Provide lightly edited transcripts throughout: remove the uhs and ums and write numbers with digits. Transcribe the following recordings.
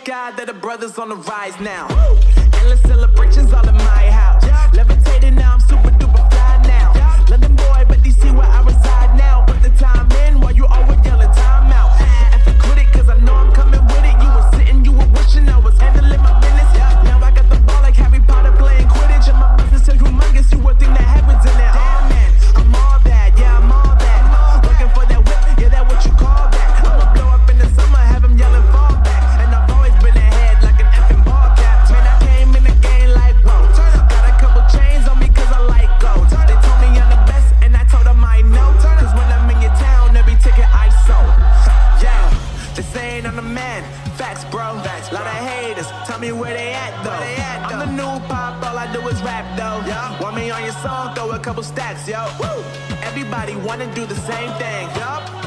sky that the brothers on the rise now. Endless celebrations all in my house. Levitating now, I'm super duper fly now. London boy, but DC where I reside now. Put the time in while you always yelling time out. And if quit it, cause I know I'm coming with it. You were sitting, you were wishing I was handling my business. Now I got the ball like Harry Potter playing Quidditch. And my business is humongous, you would think that happens in there. Damn man, I'm all that, yeah, I'm all that. Looking for that whip, yeah, that what you call that. I'ma blow up in the summer, have him yelling fall back. And I've always been ahead like an effing ball cap. Man, I came in the game like, whoa. Got a couple chains on me cause I like gold. They told me I'm the best and I told them I know. Cause when I'm in your town, every ticket I sold. Yeah, they saying I'm the man. Facts, bro. Lot of haters, tell me where they at though. I'm the new pop, all I do is rap though. Want me on your song, throw a couple stacks, yo. Woo! Everybody wanna do the same thing.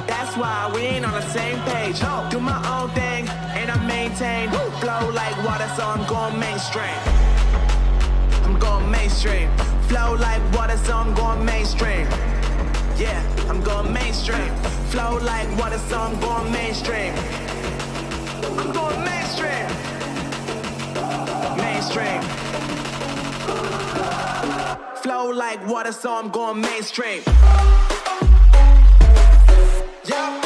That's why we ain't on the same page. Do my own thing, and I maintain. Flow like water, so I'm going mainstream. I'm going mainstream. Flow like water, so I'm going mainstream. Yeah, I'm going mainstream. Flow like water, so I'm going mainstream. I'm going mainstream. Mainstream. Flow like water, so I'm going mainstream. Yeah.